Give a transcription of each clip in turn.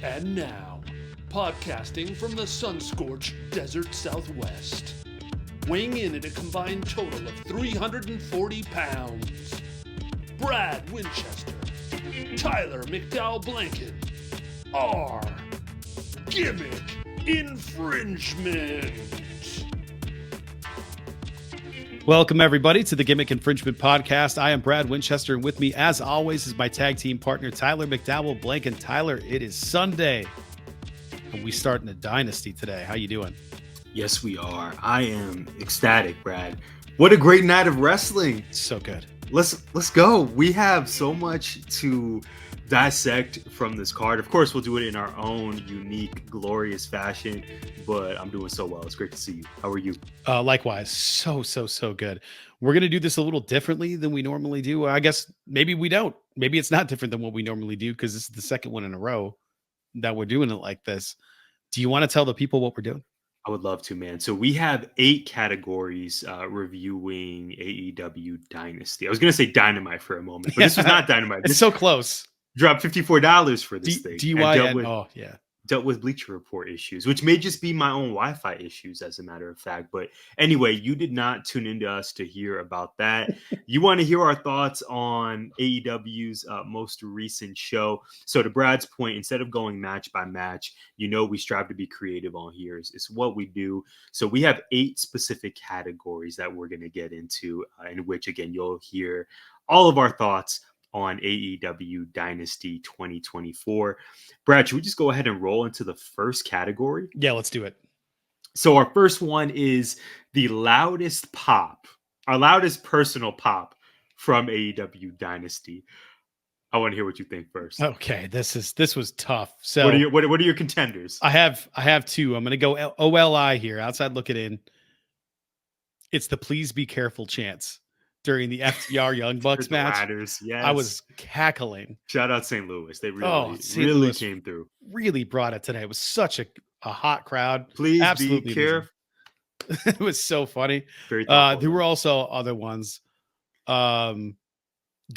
And now, podcasting from the sun-scorched desert Southwest, weighing in at a combined total of 340 pounds, Brad Winchester, Tyler McDowell-Blanken, are Gimmick Infringement. Welcome, everybody, to the Gimmick Infringement Podcast. I am Brad Winchester, and with me, as always, is my tag team partner, Tyler McDowell-Blanken. Tyler, it is Sunday, and we start in a dynasty today. How you doing? Yes, we are. I am ecstatic, Brad. What a great night of wrestling. So good. Let's go. We have so much to dissect from this card. Of course, we'll do it in our own unique, glorious fashion, but I'm doing so well. It's great to see you. How are you? Likewise. So good. We're going to do this a little differently than we normally do. I guess maybe we don't. Maybe it's not different than what we normally do because this is the second one in a row that we're doing it like this. Do you want to tell the people what we're doing? I would love to, man. So we have 8 categories reviewing AEW Dynasty. I was going to say Dynamite for a moment, but this was not Dynamite. It's so close. Dropped $54 for this thing. DYN. Dealt with Bleacher Report issues, which may just be my own Wi-Fi issues, as a matter of fact. But anyway, you did not tune into us to hear about that. You want to hear our thoughts on AEW's most recent show. So to Brad's point, instead of going match by match, we strive to be creative on here. It's what we do. So we have 8 specific categories that we're going to get into, in which, again, you'll hear all of our thoughts on AEW Dynasty 2024. Brad, should we just go ahead and roll into the first category? Yeah, let's do it. So our first one is the loudest pop, our loudest personal pop from AEW Dynasty. I want to hear what you think first. Okay, this was tough. So what are your contenders? I have 2. I'm going to go OLI here, outside looking in. It's the please be careful chants during the FTR Young Bucks match. Ladders, yes. I was cackling. Shout out St. Louis. They really came through. Really brought it today. It was such a hot crowd. Please Absolutely be careful. It was so funny. Very there were also other ones. Go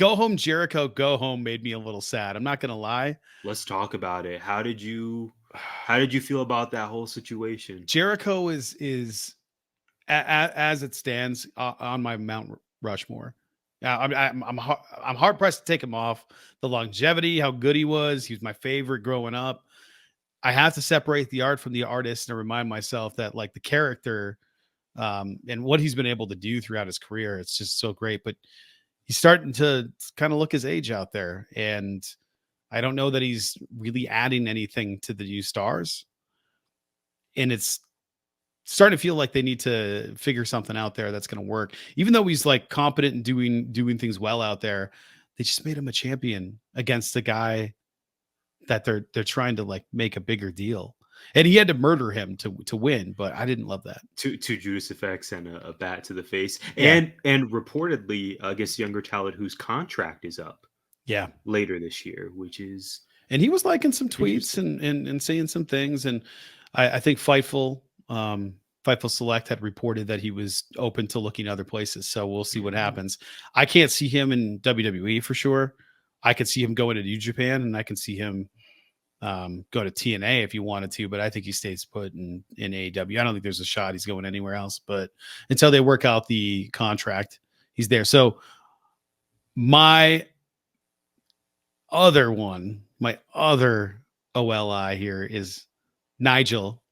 Home Jericho, Go Home made me a little sad. I'm not going to lie. Let's talk about it. How did you feel about that whole situation? Jericho is as it stands on my Mount Rushmore. I'm hard pressed to take him off. The longevity, how good he was my favorite growing up. I have to separate the art from the artist and remind myself that, like, the character and what he's been able to do throughout his career, it's just so great. But he's starting to kind of look his age out there, and I don't know that he's really adding anything to the new stars. And it's starting to feel like they need to figure something out there that's going to work. Even though he's like competent and doing things well out there, they just made him a champion against a guy that they're trying to, like, make a bigger deal. And he had to murder him to win, but I didn't love that. Two Judas effects and a bat to the face. Yeah. And reportedly against younger talent whose contract is up later this year, which is, and he was liking some tweets and saying some things. And I think Fightful Select had reported that he was open to looking other places. So we'll see what happens. I can't see him in WWE for sure. I could see him going to New Japan, and I can see him go to TNA if he wanted to, but I think he stays put in AEW. I don't think there's a shot he's going anywhere else, but until they work out the contract, he's there. So my other OLI here is Nigel.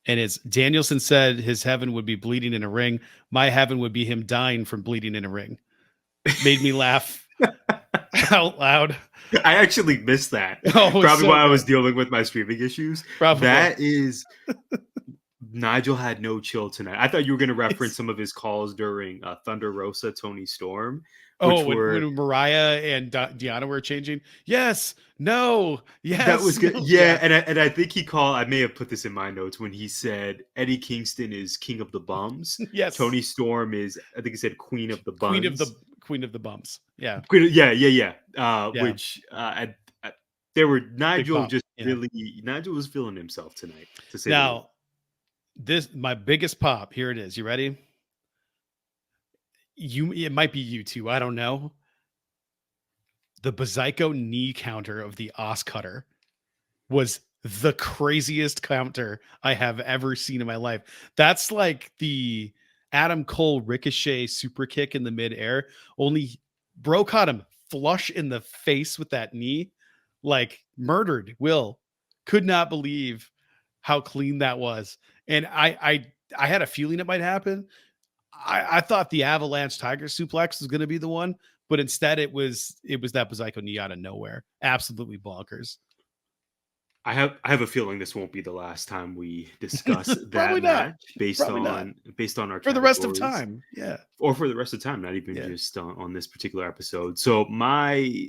And it's Danielson said his heaven would be bleeding in a ring. My heaven would be him dying from bleeding in a ring. Made me laugh out loud. I actually missed that. Probably so why I was dealing with my streaming issues. Probably. That is, Nigel had no chill tonight. I thought you were going to reference some of his calls during Thunder Rosa, Tony Storm. When Mariah and Deanna were changing. Yes. No. Yes. That was good. No, yeah. And I think he called, I may have put this in my notes when he said Eddie Kingston is king of the bums. Yes. Tony Storm is, I think he said queen of the bums. Queen of the bumps. Yeah. Yeah. Which there were Nigel Nigel was feeling himself tonight, to say now. My biggest pop. Here it is. You ready? It might be you two. I don't know. the Bazaico knee counter of the Os Cutter was the craziest counter I have ever seen in my life. That's like the Adam Cole Ricochet super kick in the midair. Only bro caught him flush in the face with that knee, like murdered Will. Could not believe how clean that was. And I had a feeling it might happen. I thought the Avalanche Tiger suplex was going to be the one, but instead it was that Bazaico knee out of nowhere. Absolutely bonkers. I have a feeling this won't be the last time we discuss that Probably not. match based Probably on not. our For the rest of categories. time. Yeah. Or for the rest of time, not even Yeah. just on this particular episode. So my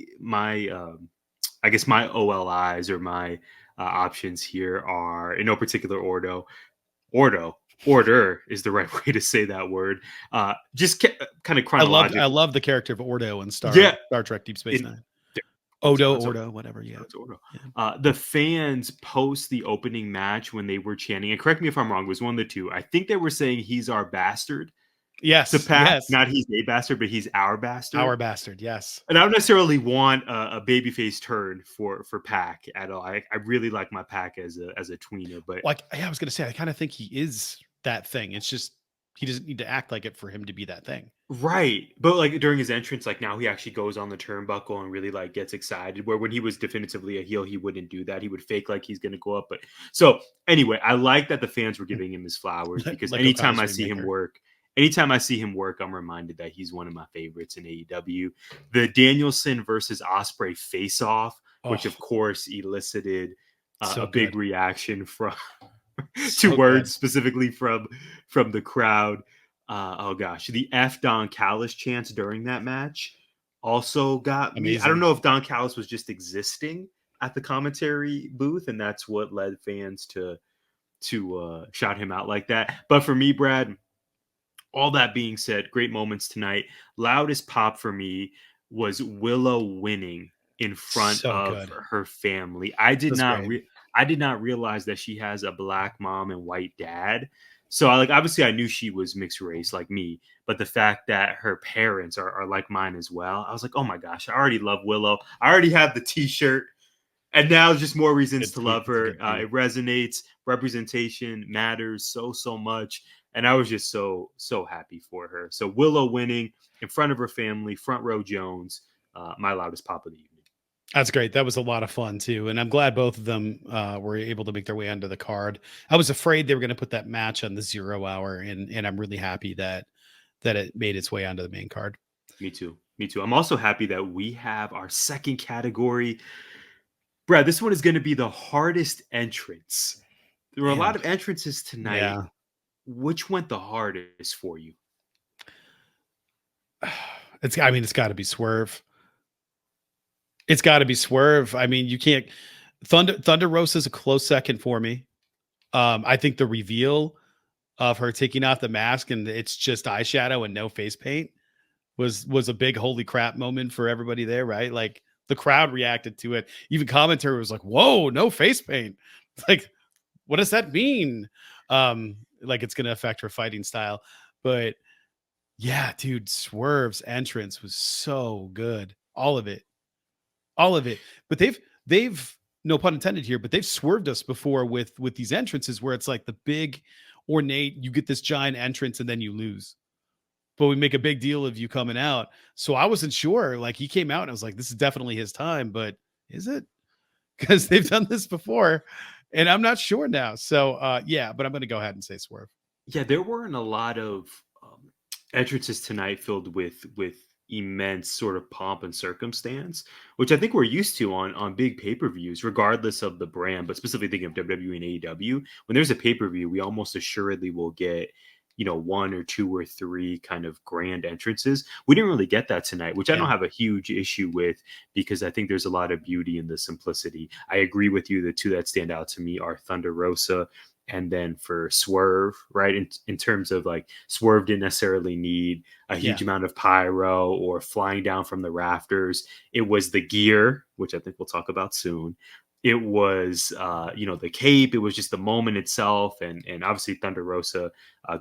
I guess my OLIs or my options here are in no particular order is the right way to say that word. Just kind of chronological. I love the character of Ordo in Star Trek Deep Space Nine. Ordo, whatever. Yeah. The fans post the opening match when they were chanting, and correct me if I'm wrong, it was one of the two. I think they were saying he's our bastard. Yes. To Pac, yes. Not he's a bastard, but he's our bastard. Our bastard, yes. And I don't necessarily want a babyface turn for Pac at all. I really like my Pac as a tweener, but like I was gonna say, I kind of think he is that thing. It's just he doesn't need to act like it for him to be that thing. Right. But like during his entrance, like now he actually goes on the turnbuckle and really like gets excited. Where when he was definitively a heel, he wouldn't do that. He would fake like he's gonna go up. But so anyway, I like that the fans were giving him his flowers because like anytime I see him work, I'm reminded that he's one of my favorites in AEW. The Danielson versus Ospreay face-off, which of course elicited a big reaction from two words specifically from the crowd. Oh gosh, the F Don Callis chants during that match also got me. I don't know if Don Callis was just existing at the commentary booth, and that's what led fans to shout him out like that. But for me, Brad, all that being said, great moments tonight. Loudest pop for me was Willow winning in front of her family. I did not realize that she has a black mom and white dad. So obviously I knew she was mixed race like me, but the fact that her parents are like mine as well, I was like, oh my gosh, I already love Willow. I already have the t-shirt, and now just more reasons to love her. It resonates. Representation matters so much. And I was just so happy for her. So Willow winning in front of her family, front row Jones, my loudest pop of the evening. That's great. That was a lot of fun too. And I'm glad both of them were able to make their way onto the card. I was afraid they were going to put that match on the 0 hour. And I'm really happy that it made its way onto the main card. Me too. I'm also happy that we have our second category. Brad, this one is going to be the hardest entrance. There were a lot of entrances tonight. Yeah. Which went the hardest for you? It's got to be Swerve. It's got to be Swerve. I mean, you can't. Thunder Rosa is a close second for me. I think the reveal of her taking off the mask and it's just eyeshadow and no face paint was a big holy crap moment for everybody there, right? Like the crowd reacted to it. Even commentary was like, "Whoa, no face paint!" Like, what does that mean? Like it's going to affect her fighting style. But yeah, dude, Swerve's entrance was so good. All of it. But they've no pun intended here, but they've swerved us before with these entrances where it's like the big ornate, you get this giant entrance and then you lose. But we make a big deal of you coming out. So I wasn't sure. Like he came out and I was like, this is definitely his time, but is it? Because they've done this before. And I'm not sure now. So, but I'm going to go ahead and say Swerve. Yeah, there weren't a lot of entrances tonight filled with immense sort of pomp and circumstance, which I think we're used to on big pay-per-views, regardless of the brand, but specifically thinking of WWE and AEW. When there's a pay-per-view, we almost assuredly will get, one or two or three kind of grand entrances. We didn't really get that tonight, which I don't have a huge issue with because I think there's a lot of beauty in the simplicity. I agree with you. The two that stand out to me are Thunder Rosa and then for Swerve, right? In terms of like Swerve didn't necessarily need a huge amount of pyro or flying down from the rafters. It was the gear, which I think we'll talk about soon. It was, the cape. It was just the moment itself. And obviously Thunder Rosa,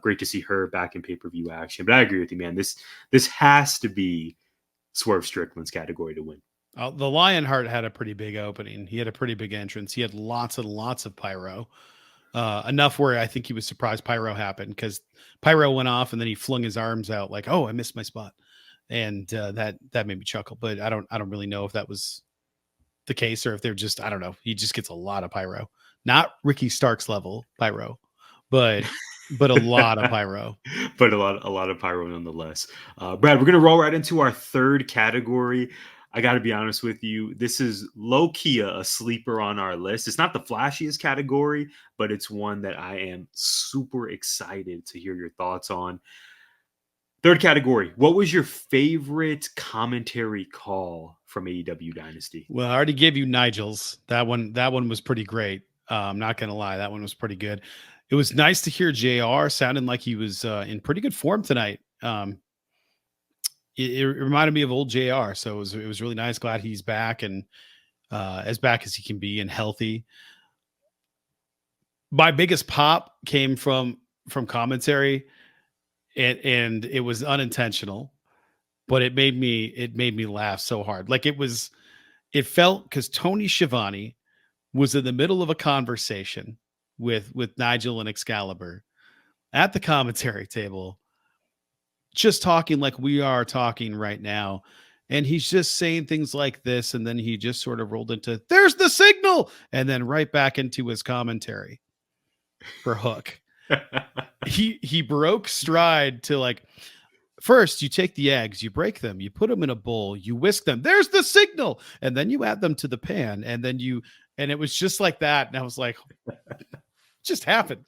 great to see her back in pay-per-view action. But I agree with you, man. This has to be Swerve Strickland's category to win. The Lionheart had a pretty big opening. He had a pretty big entrance. He had lots and lots of pyro. Enough where I think he was surprised pyro happened, because pyro went off and then he flung his arms out like, "Oh, I missed my spot," and that made me chuckle. But I don't really know if that was the case or if they're just, I don't know. He just gets a lot of pyro, not Ricky Starks level pyro, but a lot of pyro. But a lot of pyro nonetheless. Brad, we're gonna roll right into our third category. I got to be honest with you. This is low-key a sleeper on our list. It's not the flashiest category, but it's one that I am super excited to hear your thoughts on. Third category. What was your favorite commentary call from AEW Dynasty? Well, I already gave you Nigel's. That one was pretty great. I'm not gonna lie, that one was pretty good. It was nice to hear JR sounding like he was in pretty good form tonight. It reminded me of old JR, so it was really nice. Glad he's back, and as back as he can be and healthy. My biggest pop came from commentary, and it was unintentional, but it made me laugh so hard. Like it felt, because Tony Schiavone was in the middle of a conversation with Nigel and Excalibur at the commentary table, just talking like we are talking right now. And he's just saying things like this. And then he just sort of rolled into, "There's the signal," and then right back into his commentary for Hook. He broke stride to like, first you take the eggs, you break them, you put them in a bowl, you whisk them, "There's the signal," and then you add them to the pan, and then and it was just like that. And I was like, just happened.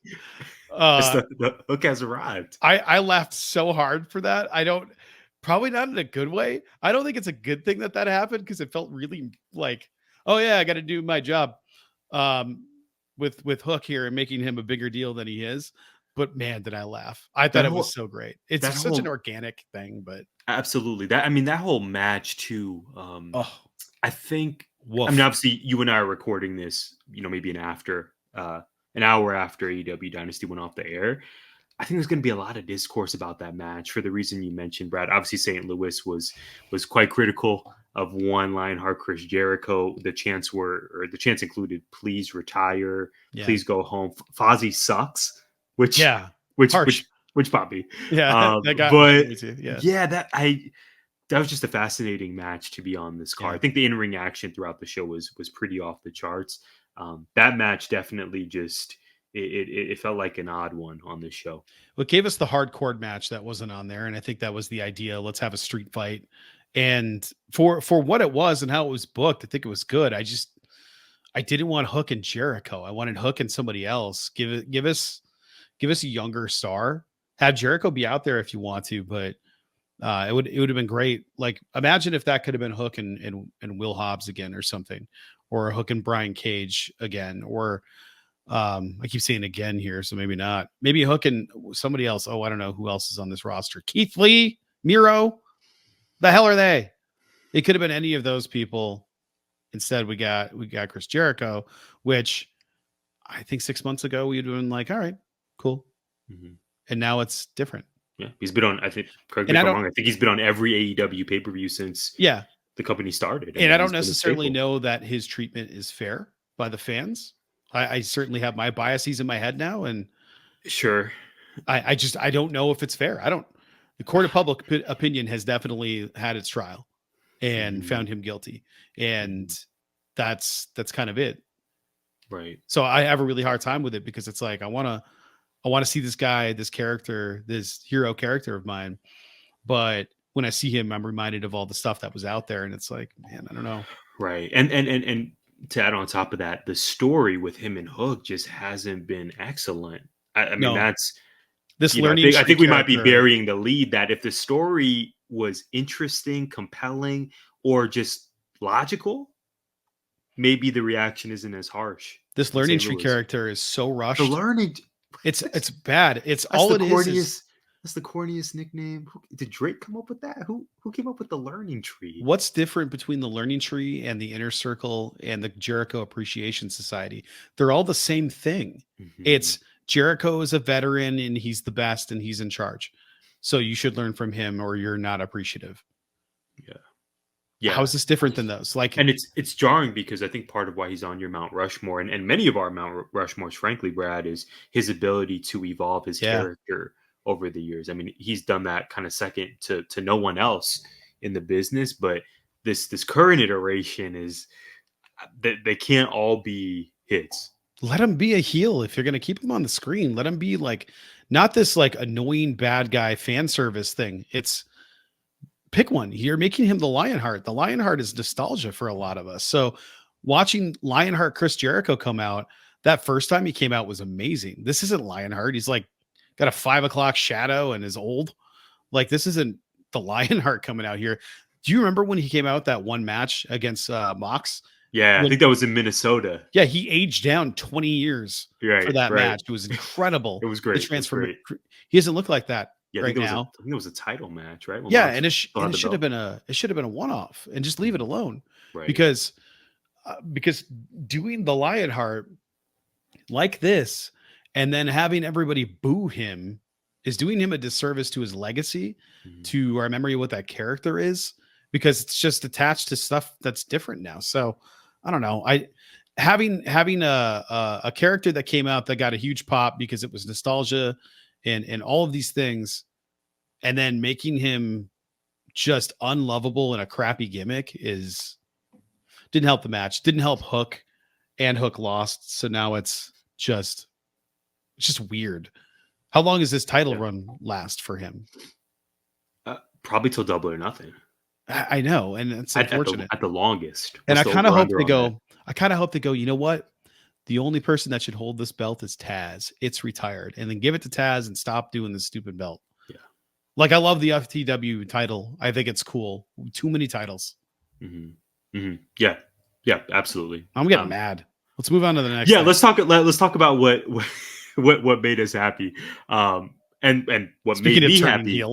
The Hook has arrived. I laughed so hard for that. Probably not in a good way. I don't think it's a good thing that happened, because it felt really like, oh yeah, I got to do my job with Hook here and making him a bigger deal than he is. But man, did I laugh. I thought it was so great. It's such an organic thing, but absolutely. That whole match too. I think, woof. I mean, obviously you and I are recording this, maybe an hour after AEW Dynasty went off the air. I think there's going to be a lot of discourse about that match for the reason you mentioned, Brad. Obviously, St. Louis was quite critical of one Lionheart, Chris Jericho. The chants included, "Please retire, please go home. Fozzy sucks," which Poppy. Yeah, that got me too. Yeah, that was just a fascinating match to be on this card. I think the in-ring action throughout the show was pretty off the charts. That match definitely just it felt like an odd one on this show. Well, it gave us the hardcore match that wasn't on there, and I think that was the idea. Let's have a street fight, and for what it was and how it was booked, I think it was good. I didn't want Hook and Jericho. I wanted Hook and somebody else. Give us a younger star. Have Jericho be out there if you want to, but it would have been great. Like, imagine if that could have been Hook and Will Hobbs again or something, or Hook and Brian Cage again, or I keep saying again here, so maybe not. Maybe Hook and somebody else. Oh, I don't know who else is on this roster. Keith Lee, Miro. The hell are they? It could have been any of those people. Instead, we got Chris Jericho, which I think 6 months ago we'd have been like, all right, cool. Mm-hmm. And now it's different. Yeah, he's been on, I think, correct me if I'm wrong, I think he's been on every AEW pay-per-view since the company started. And I don't necessarily know that his treatment is fair by the fans. I certainly have my biases in my head now, and sure, I don't know if it's fair. The court of public opinion has definitely had its trial and found him guilty, and that's kind of it. Right. So I have a really hard time with it, because it's like, I want to see this guy, this character, this hero character of mine, but when I see him, I'm reminded of all the stuff that was out there, and it's like, man, I don't know. Right. And to add on top of that, the story with him and Hook just hasn't been excellent. I mean, that's this learning. I think we might be burying the lead that if the story was interesting, compelling, or just logical, maybe the reaction isn't as harsh. This learning tree character is so rushed. The learning, it's bad. It's all it is. That's the corniest nickname. Did Drake come up with that? Who came up with the learning tree? What's different between the learning tree and the Inner Circle and the Jericho Appreciation Society? They're all the same thing. Mm-hmm. It's Jericho is a veteran and he's the best and he's in charge. So you should learn from him or you're not appreciative. how is this different than those? Like, and it's jarring because I think part of why he's on your Mount Rushmore and many of our Mount Rushmores, frankly, Brad, is his ability to evolve his character over the years. I mean, he's done that kind of second to no one else in the business, but this current iteration is they can't all be hits. let him be a heel if you're going to keep him on the screen. Let him be like not this like annoying bad guy fan service thing. It's pick one. You're making him the Lionheart. The Lionheart is nostalgia for a lot of us. So watching Lionheart Chris Jericho come out, that first time he came out was amazing. This isn't Lionheart. He's like got a 5 o'clock shadow and is old. Like this isn't the Lionheart coming out here. Do you remember when he came out that one match against Mox? Yeah, I think that was in Minnesota. Yeah, he aged down 20 years for that match. It was incredible. It was great. He doesn't look like that right now. I think it was a title match, right? Yeah, and it should have been a one-off and just leave it alone. Right. Because doing the Lionheart like this and then having everybody boo him is doing him a disservice to his legacy, to our memory of what that character is, because it's just attached to stuff that's different now. So I don't know. Having a character that came out that got a huge pop because it was nostalgia and all of these things, and then making him just unlovable and a crappy gimmick didn't help the match. Didn't help Hook, and Hook lost. So now it's just weird. How long does this title run last for him? Probably till Double or Nothing. I know, and it's unfortunate at the longest. And I kind of hope they go. You know what? The only person that should hold this belt is Taz. It's retired, and then give it to Taz and stop doing this stupid belt. Yeah, like I love the FTW title. I think it's cool. Too many titles. Yeah, absolutely. I'm getting mad. Let's move on to the next. Yeah, thing. Let's talk about what made us happy. And what made me happy.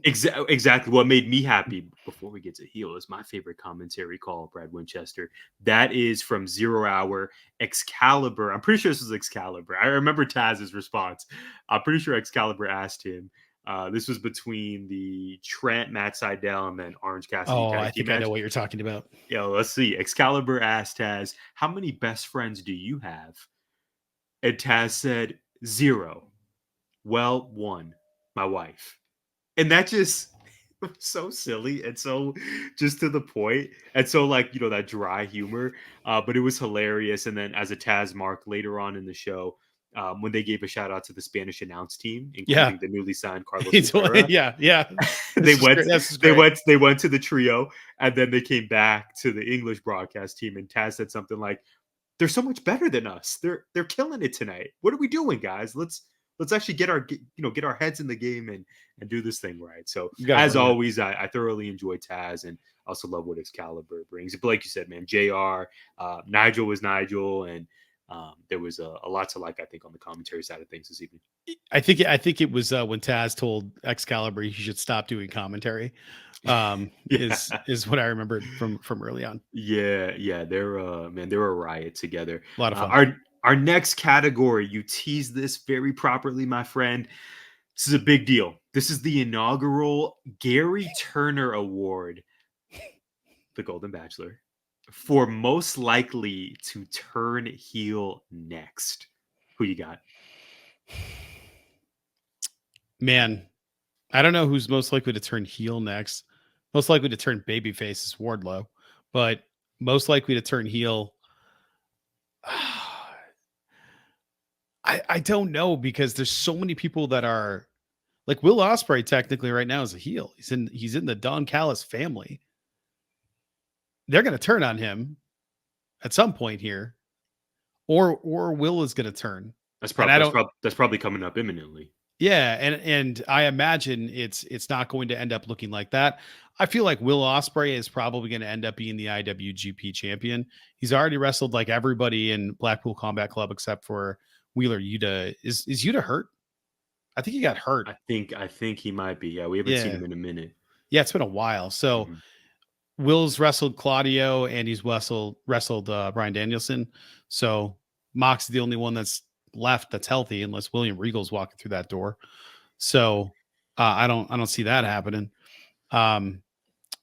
Exactly. What made me happy before we get to heel is my favorite commentary call, Brad Winchester. That is from 0 Hour Excalibur. I'm pretty sure this was Excalibur. I remember Taz's response. I'm pretty sure Excalibur asked him. This was between the Trent, Matt Sydal, and then Orange Cassidy. Oh, I think I know what you're talking about. Yeah, let's see. Excalibur asked Taz, "How many best friends do you have?" And Taz said, 0. Well, 1, my wife. And that just was so silly and so just to the point. And so that dry humor, but it was hilarious. And then as a Taz mark later on in the show, when they gave a shout out to the Spanish announce team, including the newly signed Carlos Rivera. Yeah. They went to the trio, and then they came back to the English broadcast team, and Taz said something like, "They're so much better than us. They're killing it tonight. What are we doing, guys? Let's actually get our heads in the game and do this thing right." So as always, I thoroughly enjoy Taz, and also love what Excalibur brings. But like you said, man, JR, Nigel was Nigel, and there was a lot to like, I think, on the commentary side of things this evening. I think it was when Taz told Excalibur he should stop doing commentary. Is what I remembered from early on. Yeah, they're a riot together. A lot of fun. Our next category, you teased this very properly, my friend. This is a big deal. This is the inaugural Gary Turner Award, the Golden Bachelor, for most likely to turn heel next. Who you got? Man, I don't know who's most likely to turn heel next. Most likely to turn babyface is Wardlow, but most likely to turn heel. I don't know, because there's so many people that are like Will Ospreay technically right now is a heel. He's in the Don Callis family. They're going to turn on him at some point here, or Will is going to turn. That's probably coming up imminently. Yeah, and I imagine it's not going to end up looking like that. I feel like Will Ospreay is probably going to end up being the IWGP champion. He's already wrestled like everybody in Blackpool Combat Club except for Wheeler Yuta. Is Yuta hurt? I think he got hurt. I think he might be. Yeah, we haven't seen him in a minute. Yeah, it's been a while. So Will's wrestled Claudio, and he's wrestled Bryan Danielson. So Mox is the only one that's left that's healthy, unless William Regal's walking through that door. So I don't see that happening.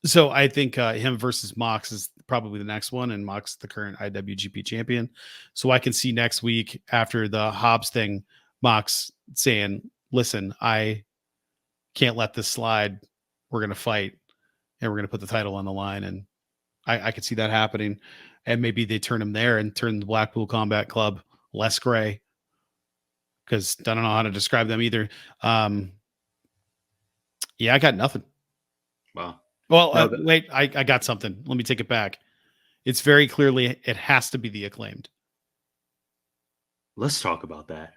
So I think him versus Mox is probably the next one, and Mox the current IWGP champion. So I can see next week after the Hobbs thing, Mox saying, "Listen, I can't let this slide. We're going to fight, and we're going to put the title on the line." And I could see that happening. And maybe they turn him there and turn the Blackpool Combat Club less gray, because I don't know how to describe them either. Yeah, I got nothing. Wow. Well, No, wait, I got something. Let me take it back. It's very clearly, it has to be the Acclaimed. let's talk about that.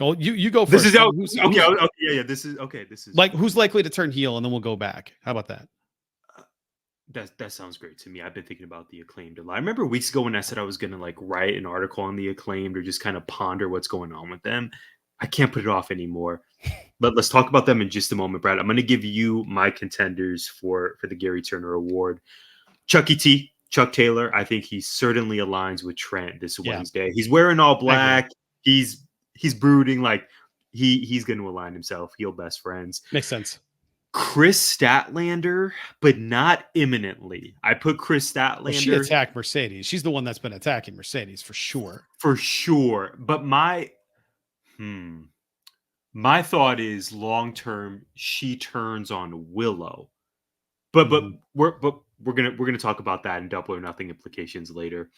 Oh, you go This first. is okay. Yeah. This is okay. This is Like, who's likely to turn heel, and then we'll go back. How about that? that sounds great to me. I've been thinking about the Acclaimed a lot. I remember weeks ago when I said I was going to like write an article on the Acclaimed or just kind of ponder what's going on with them. I can't put it off anymore. But let's talk about them in just a moment, Brad. I'm going to give you my contenders for the Gary Turner Award. Chuck Taylor. I think he certainly aligns with Trent this Wednesday. He's wearing all black. He's brooding like he's going to align himself. Heel best friends. Makes sense. Chris Statlander, but not imminently. I put Chris Statlander. Well, she attacked Mercedes. She's the one that's been attacking Mercedes for sure. For sure. But my thought is long term she turns on Willow. But we're gonna talk about that in Double or Nothing implications later.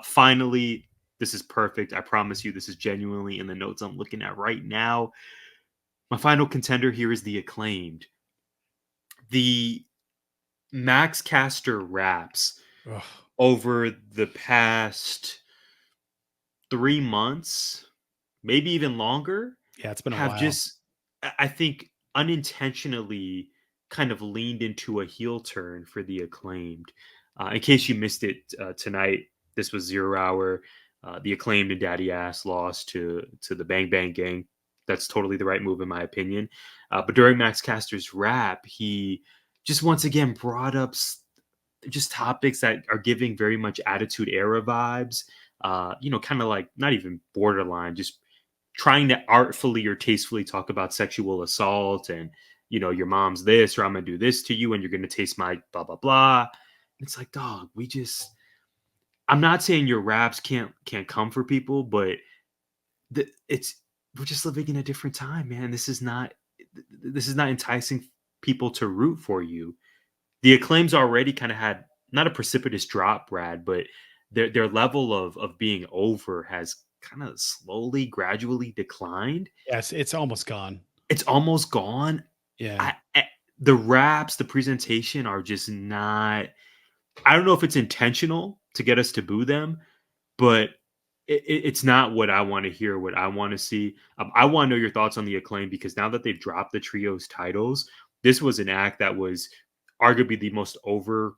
Finally, this is perfect. I promise you, this is genuinely in the notes I'm looking at right now. My final contender here is the Acclaimed. The Max Caster raps over the past 3 months, maybe even longer. Yeah, it's been a have while. Just, I think, unintentionally kind of leaned into a heel turn for the Acclaimed. In case you missed it tonight, this was 0 Hour. The Acclaimed and Daddy Ass lost to the Bang Bang Gang. That's totally the right move, in my opinion. But during Max Caster's rap, he just once again brought up just topics that are giving very much Attitude Era vibes. Kind of like not even borderline, just trying to artfully or tastefully talk about sexual assault and, your mom's this, or I'm going to do this to you and you're going to taste my blah, blah, blah. It's like, dog, I'm not saying your raps can't come for people, but we're just living in a different time, man. This is not enticing people to root for you. The Acclaim's already kind of had not a precipitous drop, Brad, but their level of being over has kind of slowly, gradually declined. Yes, it's almost gone. It's almost gone. Yeah. The raps, the presentation are just not. I don't know if it's intentional to get us to boo them, but it's not what I want to hear, what I want to see. I want to know your thoughts on the Acclaim, because now that they've dropped the trios titles, this was an act that was arguably the most over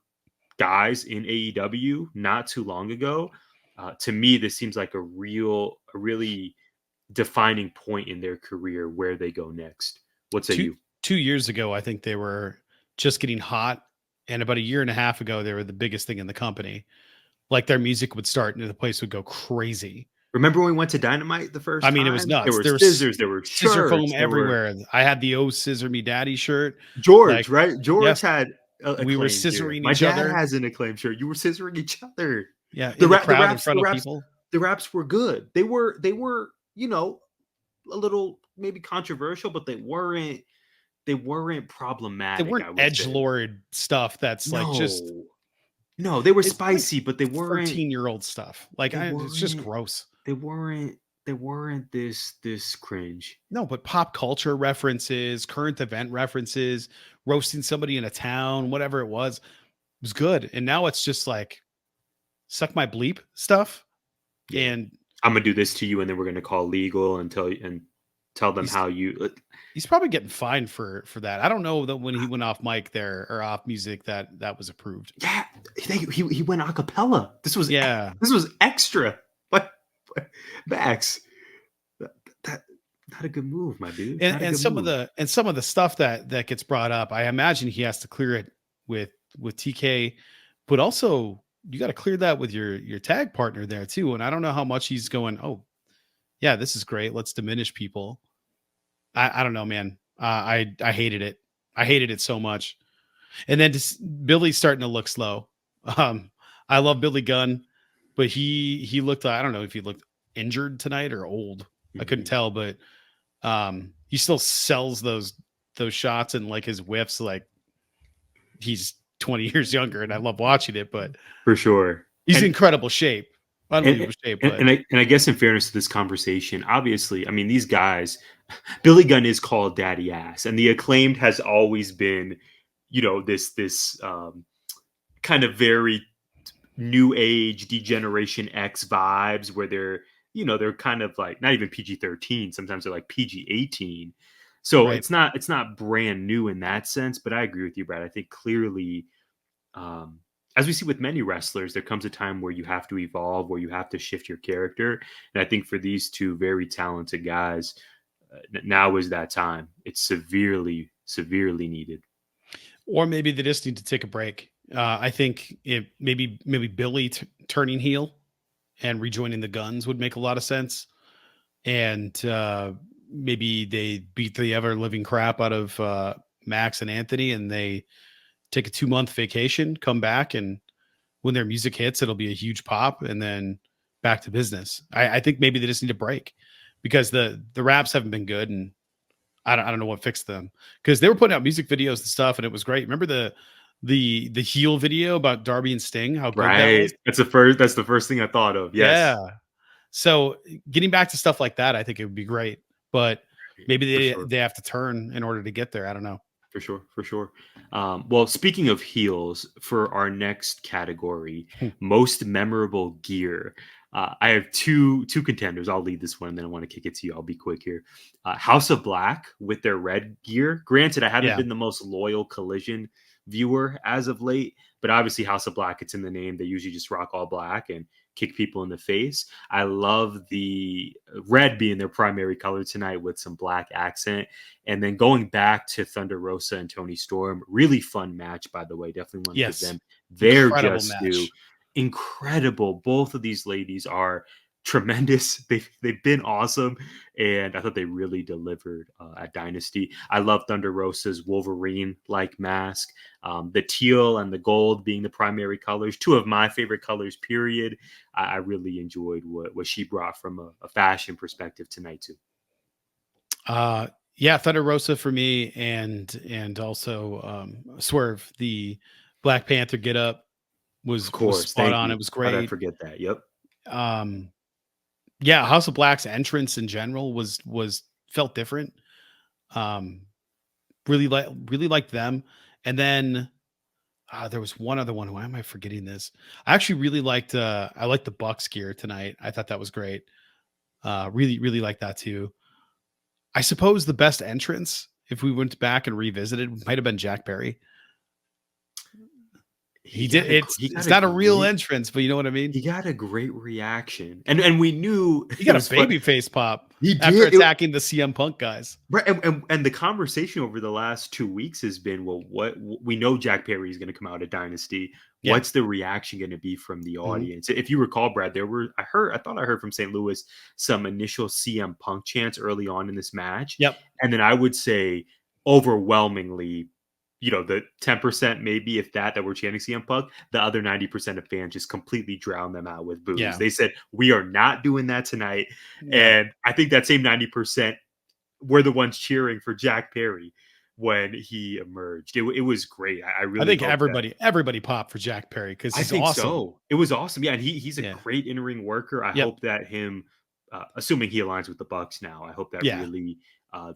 guys in AEW not too long ago. To me, this seems like a really defining point in their career where they go next. What say you? 2 years ago, I think they were just getting hot. And about a year and a half ago, they were the biggest thing in the company. Like, their music would start and the place would go crazy. Remember when we went to Dynamite the first time? It was nuts. There were scissors, there were scissor foam everywhere. I had the "Oh Scissor Me Daddy" shirt. George, right? George had we were scissoring each other. My dad has an Acclaim shirt. You were scissoring each other. Yeah, the crowd in front of people. The raps were good. They were, a little maybe controversial, but they weren't problematic. They weren't edgelord stuff that's No, they were spicy, but they weren't 13-year-old stuff. It's just gross. They weren't this cringe. No, but pop culture references, current event references, roasting somebody in a town, whatever it was good. And now it's just like suck my bleep stuff. Yeah. And I'm gonna do this to you, and then we're gonna call legal and tell them how you. He's probably getting fined for that. I don't know that when he went off mic there or off music that was approved. Yeah, he went a cappella. This was extra. But Max, that not a good move, my dude. And some of the stuff that gets brought up, I imagine he has to clear it with TK, but also you got to clear that with your tag partner there too. And I don't know how much he's going, oh yeah, this is great, let's diminish people. I don't know, man. I hated it. I hated it so much. And then Billy's starting to look slow. I love Billy Gunn, but he looked, I don't know if he looked injured tonight or old. I couldn't tell, but he still sells those shots and like his whiffs like he's 20 years younger, and I love watching it, but For sure. he's in incredible shape. Unbelievable shape. But And I guess in fairness to this conversation, obviously, I mean, these guys, Billy Gunn is called Daddy Ass, and the Acclaimed has always been, this kind of very new age Degeneration X vibes where they're kind of like not even PG-13. Sometimes they're like PG-18. So right. it's not brand new in that sense, but I agree with you, Brad. I think clearly, as we see with many wrestlers, there comes a time where you have to evolve, where you have to shift your character. And I think for these two very talented guys, now is that time. It's severely, severely needed. Or maybe they just need to take a break. I think maybe Billy turning heel and rejoining the Guns would make a lot of sense. And maybe they beat the ever living crap out of Max and Anthony, and they take a 2-month vacation, come back, and when their music hits, it'll be a huge pop, and then back to business. I think maybe they just need a break because the raps haven't been good, and I don't know what fixed them, because they were putting out music videos and stuff, and it was great. Remember the heel video about Darby and Sting? How good that was? That's the first thing I thought of. Yes. Yeah. So getting back to stuff like that, I think it would be great, but maybe they have to turn in order to get there. I don't know. For sure. Well, speaking of heels, for our next category, most memorable gear, I have two contenders. I'll lead this one, and then I want to kick it to you. I'll be quick here. House of Black with their red gear. Granted, I haven't been the most loyal Collision viewer as of late, but obviously House of Black, it's in the name. They usually just rock all black and kick people in the face. I love the red being their primary color tonight with some black accent. And then going back to Thunder Rosa and Toni Storm, really fun match, by the way. Definitely want to give them their just due. Incredible. Both of these ladies are tremendous. They've been awesome, and I thought they really delivered at Dynasty. I love Thunder Rosa's Wolverine-like mask, the teal and the gold being the primary colors, two of my favorite colors, period. I really enjoyed what she brought from a fashion perspective tonight too. Yeah, Thunder Rosa for me, and also Swerve, the Black Panther get up was spot on. It was great. How did I forget that? Yep. Yeah, House of Black's entrance in general felt different. Really liked them. And then there was one other one. Why am I forgetting this? I actually really liked I liked the Bucks gear tonight. I thought that was great. Really liked that too. I suppose the best entrance, if we went back and revisited, might have been Jack Perry. It's not a real entrance, but you know what I mean? He got a great reaction. And we knew he got a baby face pop after attacking the CM Punk guys. Right. And the conversation over the last 2 weeks has been, well, what we know Jack Perry is going to come out of Dynasty. Yeah. What's the reaction going to be from the audience? If you recall, Brad, I thought I heard from St. Louis some initial CM Punk chants early on in this match. Yep. And then I would say overwhelmingly, the 10% maybe, if that were chanting CM Punk, the other 90% of fans just completely drowned them out with boos. Yeah. They said, we are not doing that tonight. Yeah. And I think that same 90% were the ones cheering for Jack Perry when he emerged. It was great. I think everybody popped for Jack Perry because he's awesome. So. It was awesome. Yeah. And he's a great in-ring worker. I hope that him, assuming he aligns with the Bucks now, I hope that really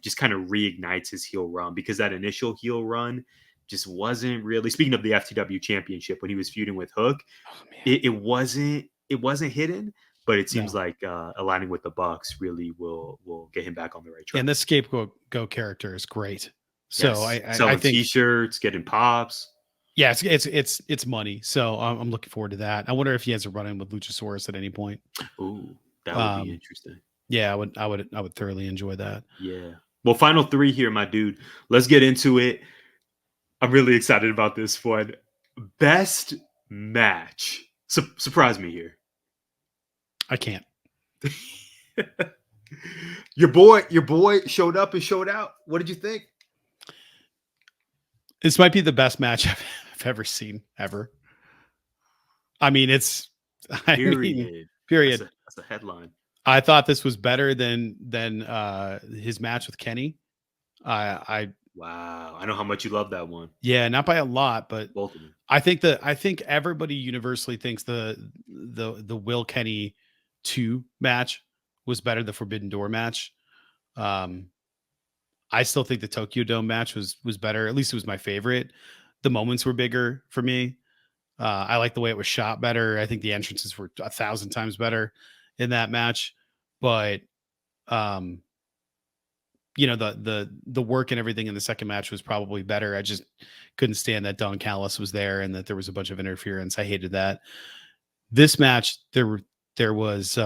just kind of reignites his heel run, because that initial heel run just wasn't really, speaking of the FTW championship when he was feuding with Hook, it wasn't hidden, but it seems like aligning with the Bucks really will get him back on the right track. And the scapegoat character is great. So yes. I think t-shirts, getting pops. Yeah, it's money. So I'm looking forward to that. I wonder if he has a run-in with Luchasaurus at any point. Ooh, that would be interesting. Yeah, I would thoroughly enjoy that. Yeah. Well, final three here, my dude. Let's get into it. I'm really excited about this one. Best match. Surprise me here. I can't. Your boy showed up and showed out. What did you think? This might be the best match I've ever seen ever. I mean, Period. period. That's a headline. I thought this was better than his match with Kenny. I Wow. I know how much you love that one. Yeah, not by a lot, but Both of them. I think everybody universally thinks the Will Kenny 2 match was better, the Forbidden Door match. I still think the Tokyo Dome match was better. At least it was my favorite. The moments were bigger for me. I like the way it was shot better. I think the entrances were 1,000 times better in that match. But the work and everything in the second match was probably better. I just couldn't stand that Don Callis was there and that there was a bunch of interference. I hated that. This match, there was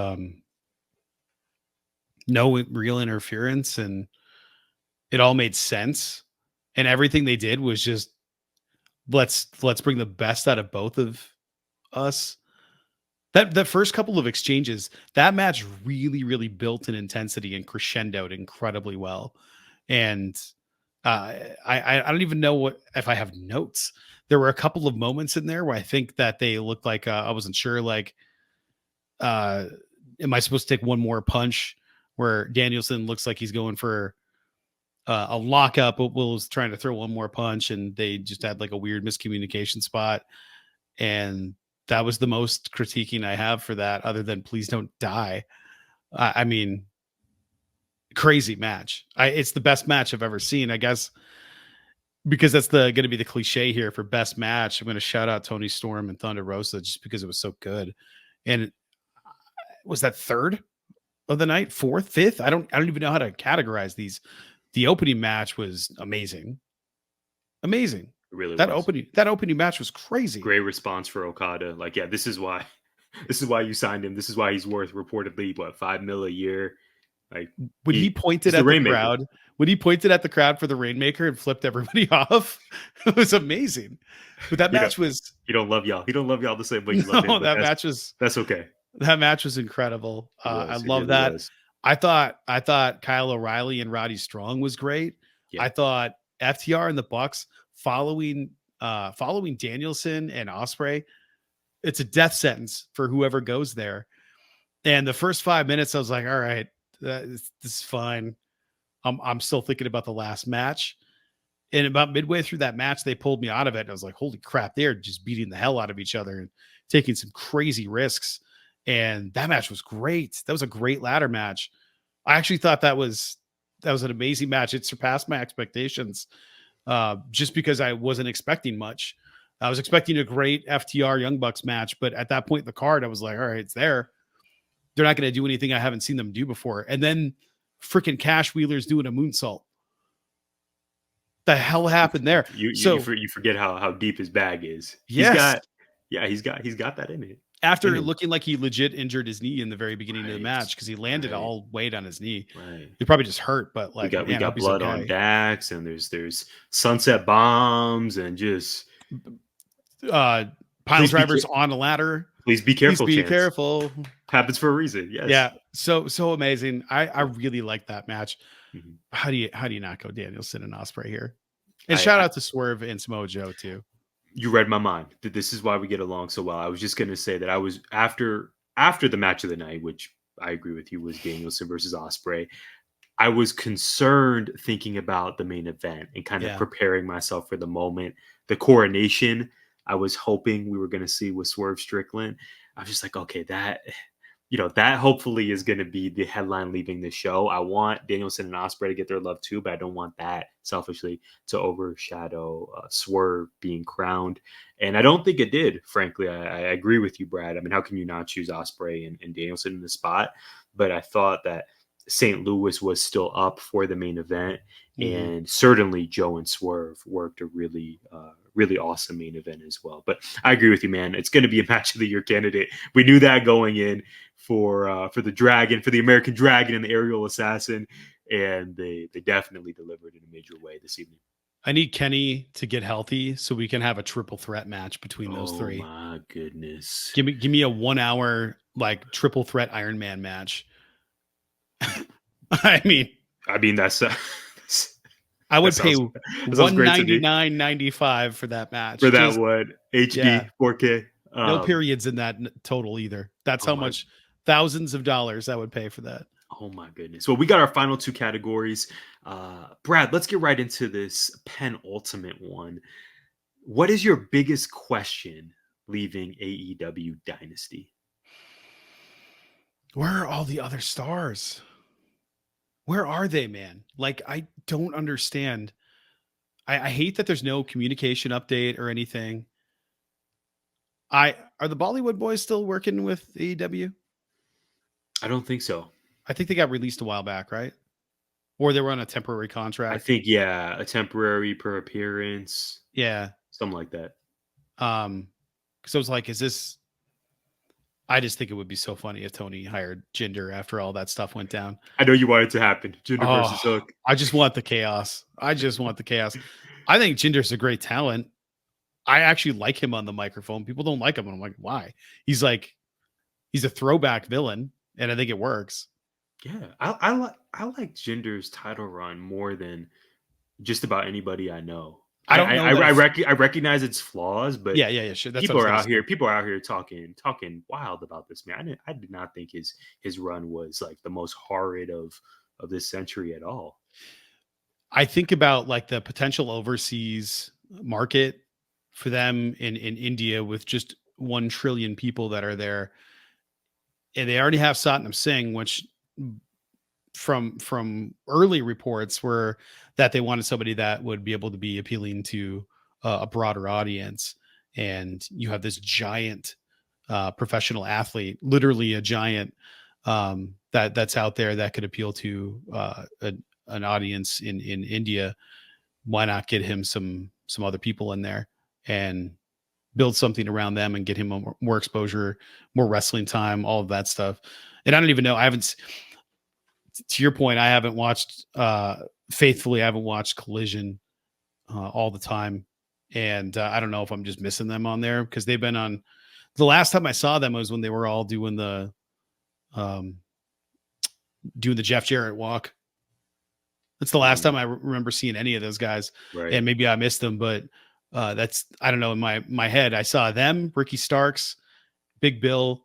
no real interference, and it all made sense. And everything they did was just let's bring the best out of both of us. That the first couple of exchanges, that match really built an intensity and crescendoed incredibly well. And I don't even know if I have notes. There were a couple of moments in there where I think that they looked like I wasn't sure. Like, am I supposed to take one more punch? Where Danielson looks like he's going for a lockup, but Will was trying to throw one more punch, and they just had like a weird miscommunication spot. And that was the most critiquing I have for that, other than please don't die. I mean, crazy match. It's the best match I've ever seen, I guess, because that's going to be the cliche here for best match. I'm going to shout out Tony Storm and Thunder Rosa just because it was so good. And was that third of the night, fourth, fifth? I don't even know how to categorize these. The opening match was amazing. Amazing. It really that was. opening match was crazy. Great response for Okada. Like, yeah, this is why you signed him. This is why he's worth reportedly $5 million a year. Like, when he pointed at the crowd, when he pointed at the crowd for the Rainmaker and flipped everybody off, it was amazing. But that match was. He don't love y'all. He don't love y'all the same way you love him. That's okay. That match was incredible. I love that. Was. I thought Kyle O'Reilly and Roddy Strong was great. Yeah. I thought FTR and the Bucks following Danielson and Ospreay, it's a death sentence for whoever goes there. And the first 5 minutes, I was like, all right, this is fine. I'm still thinking about the last match. And about midway through that match, they pulled me out of it. And I was like, holy crap, they're just beating the hell out of each other and taking some crazy risks. And that match was great. That was a great ladder match. I actually thought that was an amazing match. It surpassed my expectations just because I wasn't expecting much. I was expecting a great FTR Young Bucks match, but at that point in the card, I was like, all right, it's there. They're not going to do anything I haven't seen them do before. And then freaking Cash Wheeler's doing a moonsault. The hell happened there? You forget how deep his bag is. Yes. He's got that in it. After looking like he legit injured his knee in the very beginning of the match because he landed all weight on his knee. Right. He probably just hurt, but like we got blood on Dax, and there's sunset bombs and just pile drivers on a ladder. Please be careful. Please be careful. Happens for a reason. Yes. Yeah. So amazing. I really like that match. Mm-hmm. How do you not go Danielson and Ospreay here? And shout out to Swerve and Samoa Joe too. You read my mind. This is why we get along so well. I was just going to say that I was after the match of the night, which I agree with you was Danielson versus Ospreay. I was concerned thinking about the main event and kind of preparing myself for the moment. The coronation, I was hoping we were going to see with Swerve Strickland. I was just like, okay, that hopefully is going to be the headline leaving the show. I want Danielson and Ospreay to get their love too, but I don't want that selfishly to overshadow Swerve being crowned. And I don't think it did, frankly. I agree with you, Brad. I mean, how can you not choose Ospreay and Danielson in the spot? But I thought that St. Louis was still up for the main event. Mm-hmm. And certainly Joe and Swerve worked a really awesome main event as well. But I agree with you, man. It's going to be a match of the year candidate. We knew that going in for the Dragon, for the American Dragon and the Aerial Assassin. And they definitely delivered in a major way this evening. I need Kenny to get healthy so we can have a triple threat match between those three. Oh my goodness. Give me a 1 hour like triple threat Iron Man match. I mean, that's I would pay that sounds great to me. $199.95 for that match. For that Just, what? HD yeah. 4K. No periods in that total either. That's how much thousands of dollars I would pay for that. Oh my goodness. Well, we got our final two categories. Brad, let's get right into this penultimate one. What is your biggest question leaving AEW Dynasty? Where are all the other stars? Where are they, man? Like, I don't understand. I hate that there's no communication update or anything. Are the Bollywood boys still working with AEW? I don't think so. I think they got released a while back, right? Or they were on a temporary contract. I think, yeah, a temporary per appearance. Yeah. Something like that. Because I was like, is this? I just think it would be so funny if Tony hired Jinder after all that stuff went down. I know you want it to happen. Jinder versus Hook. I just want the chaos. I think Jinder's a great talent. I actually like him on the microphone. People don't like him. And I'm like, why? He's a throwback villain, and I think it works. Yeah, I like Jinder's title run more than just about anybody I know. I don't know. I recognize its flaws, but yeah, sure. That's people are out here talking wild about this man. I did not think his run was like the most horrid of this century at all. I think about like the potential overseas market for them in India with just 1 trillion people that are there, and they already have Satnam Singh, which from early reports were that they wanted somebody that would be able to be appealing to a broader audience. And you have this giant professional athlete, literally a giant that's out there that could appeal to an audience in India. Why not get him some other people in there and build something around them and get him more exposure, more wrestling time, all of that stuff. And I don't even know. To your point, I haven't watched faithfully. I haven't watched Collision all the time, and I don't know if I'm just missing them on there because they've been on. The last time I saw them was when they were all doing the Jeff Jarrett walk. That's the last time I remember seeing any of those guys, right. And maybe I missed them, but that's, I don't know. In my head, I saw them, Ricky Starks, Big Bill,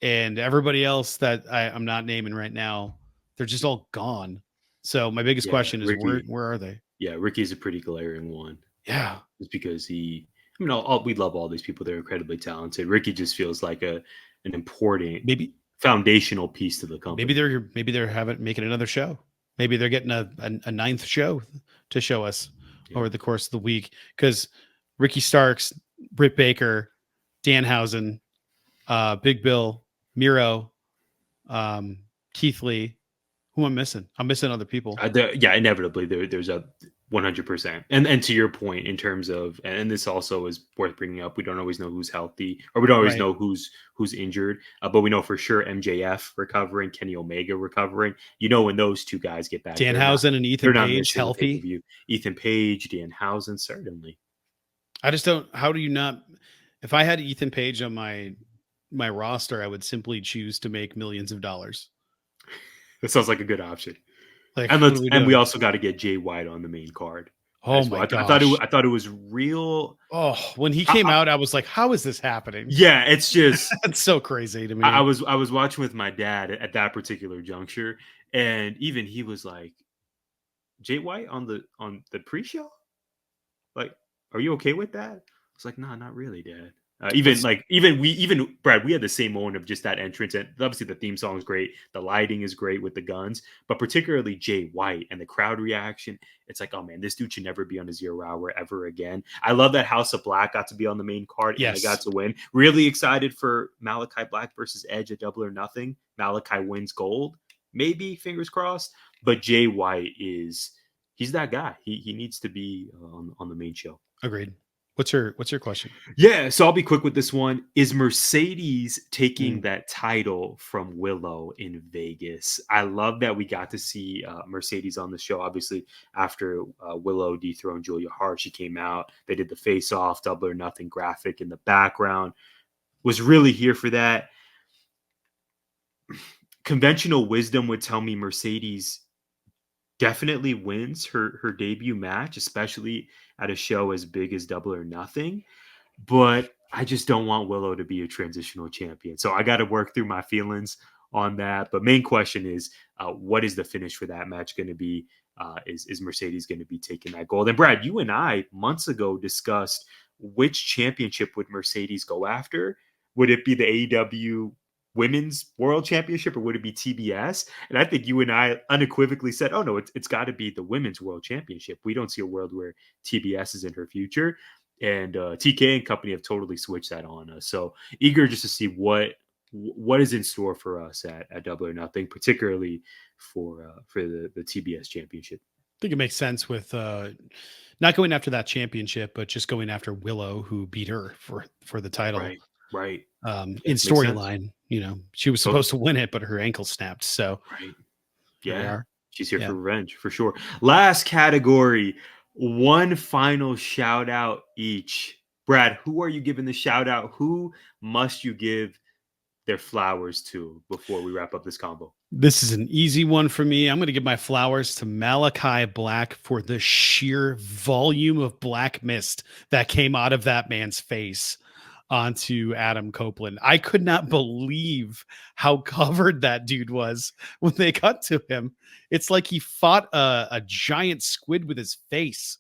and everybody else that I'm not naming right now. They're just all gone. So my biggest question is Ricky, where are they? Yeah, Ricky's a pretty glaring one. Yeah, just because we love all these people. They're incredibly talented. Ricky just feels like an important, maybe foundational piece to the company. Maybe they're making another show. Maybe they're getting a 9th show to show us over the course of the week. Because Ricky Starks, Britt Baker, Danhausen, Big Bill, Miro, Keith Lee. Who am I missing? I'm missing other people. Inevitably there's a 100%. And to your point in terms of, and this also is worth bringing up, we don't always know who's healthy, or we don't always know who's injured, but we know for sure MJF recovering, Kenny Omega recovering. When those two guys get back, Danhausen and Ethan Page healthy. Ethan Page, Danhausen, certainly. I just don't. How do you not? If I had Ethan Page on my roster, I would simply choose to make millions of dollars. That sounds like a good option. Like, and we also got to get Jay White on the main card. Oh my gosh. I thought it was real. Oh, when he came out, I was like, how is this happening? Yeah, it's just it's so crazy to me. I was watching with my dad at that particular juncture, and even he was like, Jay White on the pre-show? Like, are you okay with that? I was like, no, not really, Dad. Even Brad, we had the same moment of just that entrance, and obviously the theme song is great, the lighting is great with the guns, but particularly Jay White and the crowd reaction. It's like, oh man, this dude should never be on a 0 hour ever again. I love that House of Black got to be on the main card and they got to win. Really excited for Malachi Black versus Edge at Double or Nothing. Malachi wins gold, maybe, fingers crossed. But Jay White he's that guy. He needs to be on the main show. Agreed. What's your question? Yeah, so I'll be quick with this one. Is Mercedes taking that title from Willow in Vegas? I love that we got to see Mercedes on the show. Obviously, after Willow dethroned Julia Hart, she came out. They did the face-off, Double or Nothing graphic in the background. Was really here for that. Conventional wisdom would tell me Mercedes definitely wins her debut match, especially at a show as big as Double or Nothing. But I just don't want Willow to be a transitional champion. So I got to work through my feelings on that. But main question is, what is the finish for that match going to be? Is Mercedes going to be taking that gold? And Brad, you and I months ago discussed which championship would Mercedes go after. Would it be the AEW Women's World Championship or would it be TBS? And I think you and I unequivocally said, oh, no, it's got to be the Women's World Championship. We don't see a world where TBS is in her future. And TK and company have totally switched that on us. So eager just to see what is in store for us at Double or Nothing, particularly for the TBS championship. I think it makes sense with not going after that championship, but just going after Willow, who beat her for the title. Right. In storyline, she was supposed to win it, but her ankle snapped. So right. Yeah. She's here for revenge for sure. Last category, one final shout out each. Brad, who are you giving the shout out? Who must you give their flowers to before we wrap up this combo? This is an easy one for me. I'm going to give my flowers to Malachi Black for the sheer volume of black mist that came out of that man's face onto Adam Copeland. I could not believe how covered that dude was when they cut to him. It's like he fought a giant squid with his face.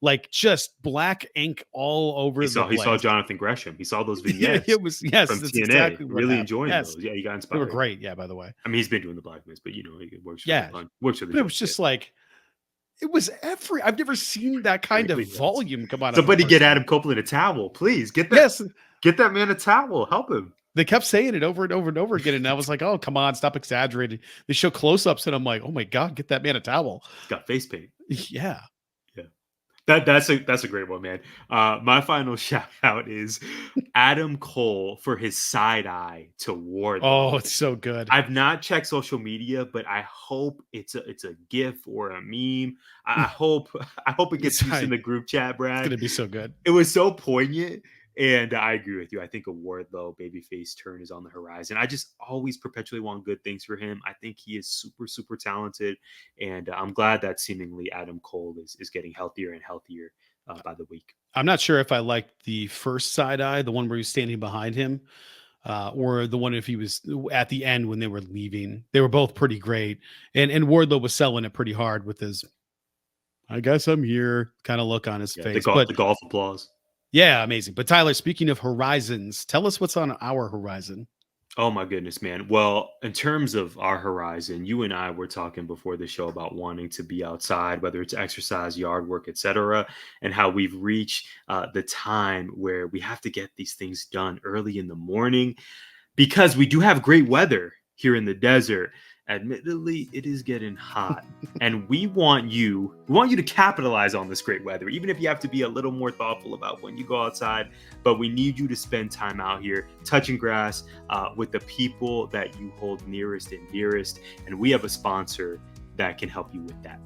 Like just black ink all over the place. He saw Jonathan Gresham. He saw those vignettes. It was from TNA. Exactly really enjoying those. Yeah, he got inspired. They were great. Yeah, by the way. I mean, he's been doing the black mist, but it works. Works for the. It was just like it was I've never seen that kind of volume come out. Somebody get Adam Copeland a towel, please. Get that man a towel. Help him. They kept saying it over and over and over again, and I was like, "Oh, come on, stop exaggerating." They show close-ups, and I'm like, "Oh my god, get that man a towel." He's got face paint. Yeah. That's a great one, man. My final shout out is Adam Cole for his side eye to Wardlow. Oh, it's so good. I've not checked social media, but I hope it's a GIF or a meme. I hope it gets used in the group chat, Brad. It's gonna be so good. It was so poignant. And I agree with you. I think a Wardlow babyface turn is on the horizon. I just always perpetually want good things for him. I think he is super, super talented. And I'm glad that seemingly Adam Cole is getting healthier and healthier by the week. I'm not sure if I liked the first side eye, the one where he was standing behind him, or the one if he was at the end when they were leaving. They were both pretty great. And Wardlow was selling it pretty hard with his, I guess I'm here kind of look on his face. The golf applause. Yeah, amazing. But Tyler, speaking of horizons, tell us what's on our horizon. Oh my goodness, man. Well, in terms of our horizon, you and I were talking before the show about wanting to be outside, whether it's exercise, yard work, etc., and how we've reached the time where we have to get these things done early in the morning because we do have great weather here in the desert. Admittedly, it is getting hot, and we want you to capitalize on this great weather, even if you have to be a little more thoughtful about when you go outside. But we need you to spend time out here touching grass with the people that you hold nearest and dearest, and we have a sponsor that can help you with that.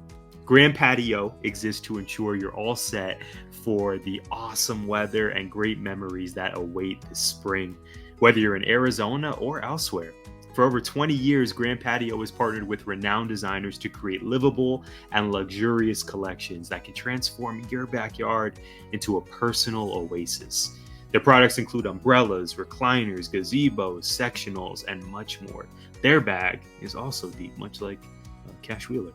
Grand Patio exists to ensure you're all set for the awesome weather and great memories that await this spring, whether you're in Arizona or elsewhere. For over 20 years, Grand Patio has partnered with renowned designers to create livable and luxurious collections that can transform your backyard into a personal oasis. Their products include umbrellas, recliners, gazebos, sectionals, and much more. Their bag is also deep, much like Cash Wheeler.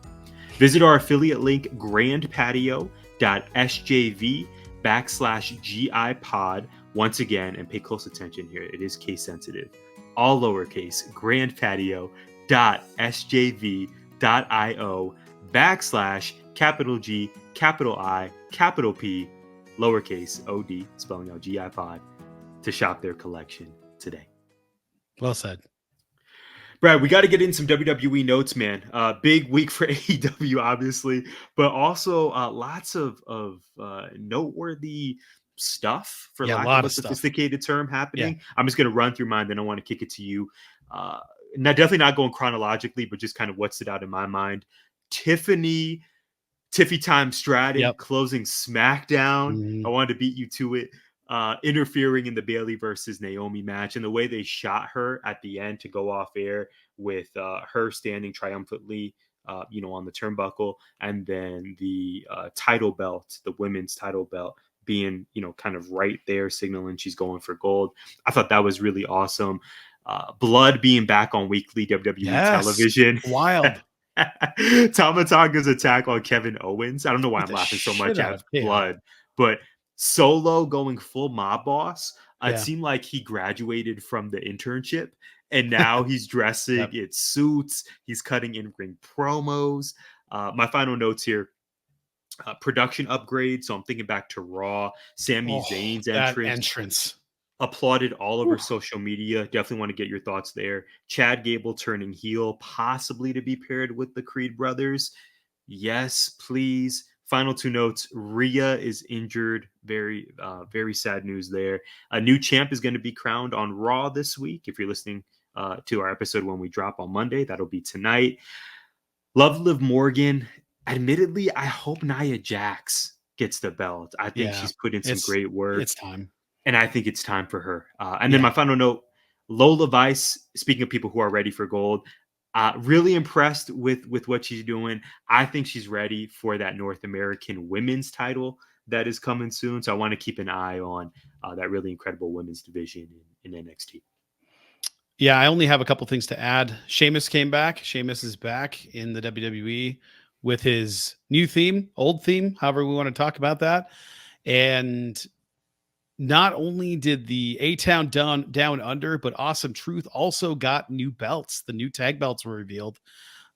Visit our affiliate link, grandpatio.sjv/GIPod, once again, and pay close attention here. It is case sensitive. All lowercase, grandpatio.sjv.io/G, I, P, lowercase, OD, spelling out GIPod, to shop their collection today. Well said. Brad, we got to get in some WWE notes, man. Big week for AEW, obviously, but also lots of noteworthy stuff, for lack of a sophisticated term, happening. Yeah. I'm just going to run through mine, then I want to kick it to you. Definitely not going chronologically, but just kind of what stood out in my mind. Tiffany Stratton closing SmackDown. Mm-hmm. I wanted to beat you to it. Interfering in the Bayley versus Naomi match, and the way they shot her at the end to go off air with her standing triumphantly on the turnbuckle, and then the title belt, the women's title belt, being, kind of right there, signaling she's going for gold. I thought that was really awesome. Blood being back on weekly WWE television. Wild. Tama Tonga's attack on Kevin Owens. I don't know why I'm laughing so much at Blood, but Solo going full mob boss. It seemed like he graduated from the internship, and now he's dressing in suits. He's cutting in-ring promos. My final notes here. Production upgrade. So I'm thinking back to Raw. Sami Zayn's entrance. Applauded all over social media. Definitely want to get your thoughts there. Chad Gable turning heel, possibly to be paired with the Creed brothers. Yes, please. Final two notes. Rhea is injured. Very, very sad news there. A new champ is going to be crowned on Raw this week. If you're listening to our episode when we drop on Monday, that'll be tonight. Love Liv Morgan. Admittedly, I hope Nia Jax gets the belt. I think she's put in some great work. It's time. And I think it's time for her. And then my final note, Lola Vice, speaking of people who are ready for gold, really impressed with what she's doing. I think she's ready for that North American women's title that is coming soon. So I want to keep an eye on that really incredible women's division in NXT. Yeah, I only have a couple things to add. Sheamus came back. Sheamus is back in the WWE with his new theme, old theme, however we want to talk about that. And not only did the A-Town down under, but Awesome Truth also got new belts. The new tag belts were revealed.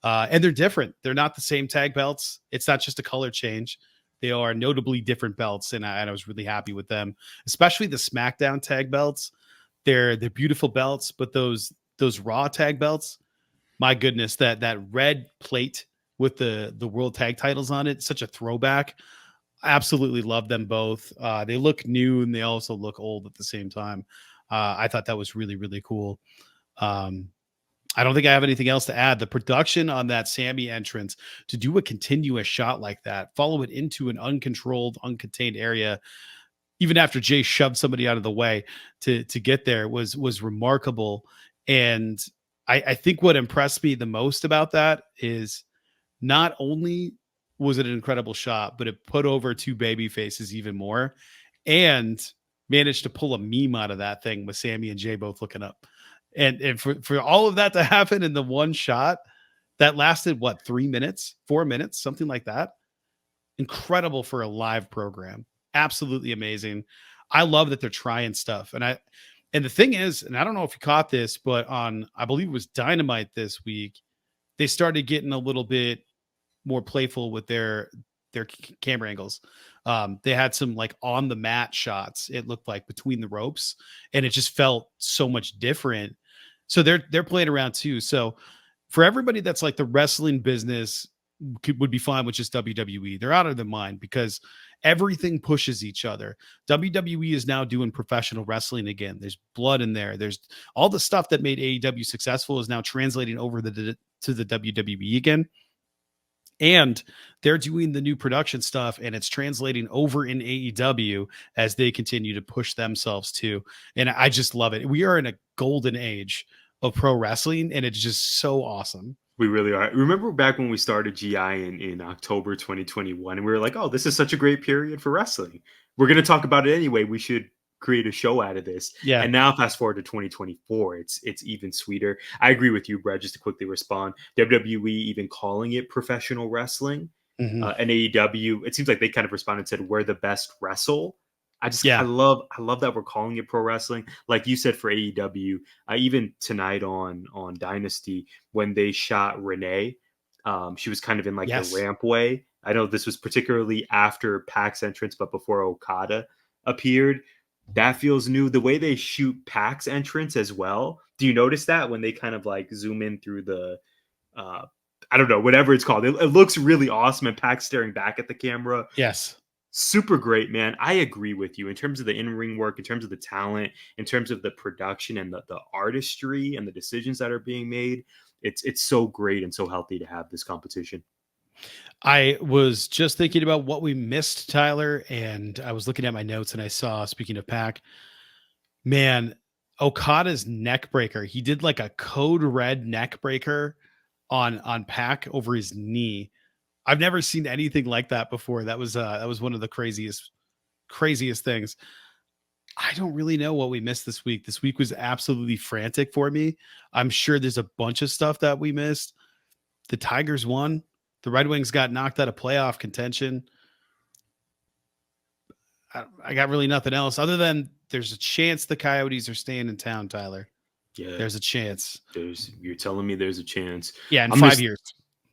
And they're different. They're not the same tag belts. It's not just a color change. They are notably different belts. And I was really happy with them, especially the SmackDown tag belts. They're beautiful belts, but those Raw tag belts, my goodness, that red plate with the world tag titles on it, such a throwback. Absolutely love them both. They look new and they also look old at the same time. I thought that was really, really cool. I don't think I have anything else to add. The production on that Sami entrance, to do a continuous shot like that, follow it into an uncontrolled, uncontained area, even after Jay shoved somebody out of the way to get there, was remarkable. And I think what impressed me the most about that is not only was it an incredible shot, but it put over two baby faces even more and managed to pull a meme out of that thing with Sami and Jay both looking up. And for all of that to happen in the one shot that lasted, 3 minutes, 4 minutes, something like that. Incredible for a live program. Absolutely amazing. I love that they're trying stuff. And the thing is, and I don't know if you caught this, but on, I believe it was Dynamite this week, they started getting a little bit more playful with their camera angles. They had some like on the mat shots, it looked like, between the ropes, and it just felt so much different. So they're playing around too. So for everybody that's like the wrestling business would be fine with just WWE, they're out of their mind because everything pushes each other. WWE is now doing professional wrestling again. There's blood in there. There's all the stuff that made AEW successful is now translating over to the WWE again. And they're doing the new production stuff, and it's translating over in AEW as they continue to push themselves too. And I just love it. We are in a golden age of pro wrestling, and it's just so awesome. We really are. Remember back when we started GI in October 2021, and we were like, oh, this is such a great period for wrestling. We're going to talk about it anyway. We should create a show out of this. Yeah. And now fast forward to 2024, it's even sweeter. I agree with you, Brad, just to quickly respond. WWE even calling it professional wrestling. And AEW, it seems like they kind of responded and said, we're the best wrestle. I love that we're calling it pro wrestling. Like you said, for AEW, even tonight on Dynasty, when they shot Renee, she was kind of in like the rampway. I know this was particularly after Pac's entrance, but before Okada appeared. That feels new. The way they shoot Pac's entrance as well. Do you notice that when they kind of like zoom in through the, I don't know, whatever it's called. It looks really awesome. And Pac staring back at the camera. Yes. Super great, man. I agree with you in terms of the in-ring work, in terms of the talent, in terms of the production and the artistry and the decisions that are being made. It's so great and so healthy to have this competition. I was just thinking about what we missed, Tyler, and I was looking at my notes and I saw, speaking of Pac, man, Okada's neck breaker. He did like a code red neck breaker on Pac over his knee. I've never seen anything like that before. That was one of the craziest things. I don't really know what we missed this week. This week was absolutely frantic for me. I'm sure there's a bunch of stuff that we missed. The Tigers won. The Red Wings got knocked out of playoff contention. I got really nothing else other than there's a chance the Coyotes are staying in town, Tyler. Yeah. There's a chance. You're telling me there's a chance. Yeah, in 5 years.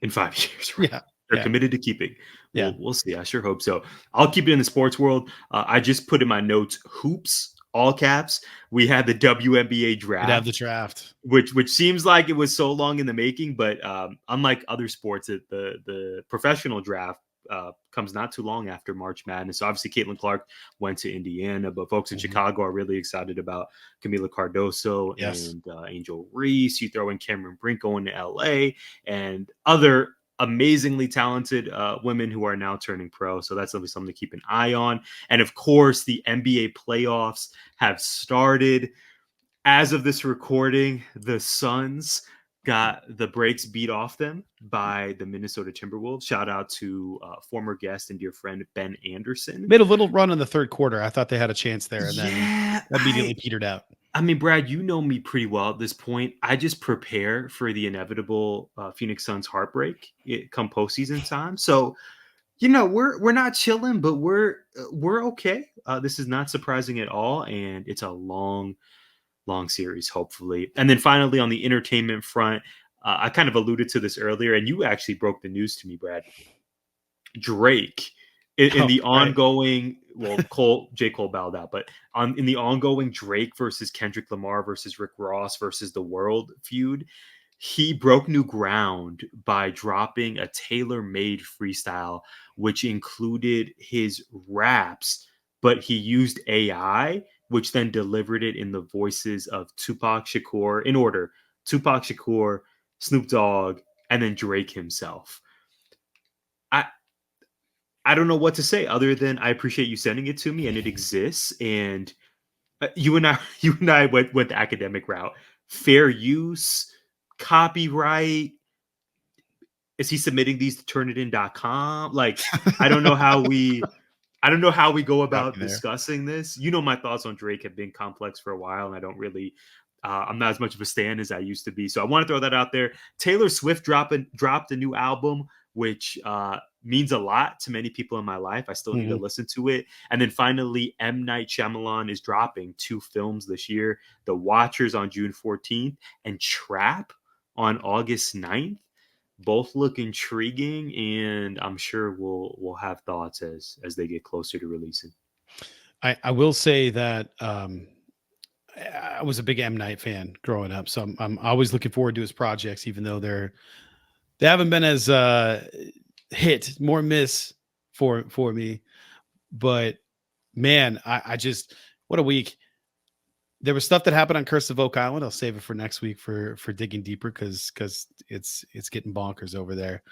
In 5 years, right? Yeah. They're committed to keeping. Yeah. We'll see. I sure hope so. I'll keep it in the sports world. I just put in my notes, hoops, all caps. We had the WNBA draft. We'd have the draft. Which seems like it was so long in the making, but unlike other sports, the professional draft comes not too long after March Madness. So obviously Caitlin Clark went to Indiana, but folks in Chicago are really excited about Camila Cardoso and Angel Reese. You throw in Cameron Brink going to LA and other amazingly talented women who are now turning pro. So that's something to keep an eye on. And of course, the NBA playoffs have started. As of this recording, the Suns got the brakes beat off them by the Minnesota Timberwolves. Shout out to former guest and dear friend Ben Anderson. Made a little run in the third quarter. I thought they had a chance there, and then immediately petered out. I mean, Brad, you know me pretty well at this point. I just prepare for the inevitable Phoenix Suns heartbreak come postseason time. So, we're not chilling, but we're okay. This is not surprising at all, and it's a long series, hopefully. And then finally, on the entertainment front, I kind of alluded to this earlier, and you actually broke the news to me, Brad. Drake, in the ongoing, J. Cole bowed out, but in the ongoing Drake versus Kendrick Lamar versus Rick Ross versus The World feud, he broke new ground by dropping a tailor-made freestyle, which included his raps, but he used AI, which then delivered it in the voices of Tupac Shakur, in order, Tupac Shakur, Snoop Dogg, and then Drake himself. I don't know what to say other than I appreciate you sending it to me, and it exists. And you and I went the academic route. Fair use, copyright. Is he submitting these to turnitin.com? Like, I don't know how we go about discussing this. My thoughts on Drake have been complex for a while, and I don't really, I'm not as much of a stan as I used to be. So I want to throw that out there. Taylor Swift dropped a new album, which means a lot to many people in my life. I still need to listen to it. And then finally, M. Night Shyamalan is dropping 2 films this year, The Watchers on June 14th and Trap on August 9th. Both look intriguing, and I'm sure we'll have thoughts as they get closer to releasing. I will say that I was a big M. Night fan growing up, so I'm always looking forward to his projects, even though they haven't been as hit, more miss for me. But man, I just, what a week. There was stuff that happened on Curse of Oak Island. I'll save it for next week for digging deeper because it's getting bonkers over there.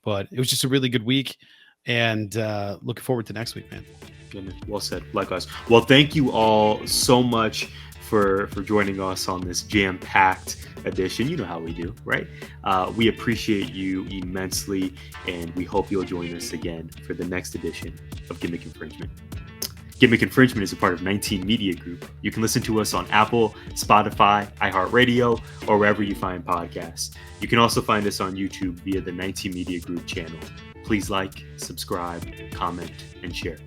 But it was just a really good week, and looking forward to next week, man. Yeah, man. Well said. Likewise. Well, thank you all so much for joining us on this jam-packed edition. You know how we do, right? We appreciate you immensely, and we hope you'll join us again for the next edition of Gimmick Infringement. Gimmick Infringement is a part of 19 Media Group. You can listen to us on Apple, Spotify, iHeartRadio, or wherever you find podcasts. You can also find us on YouTube via the 19 Media Group channel. Please like, subscribe, comment, and share.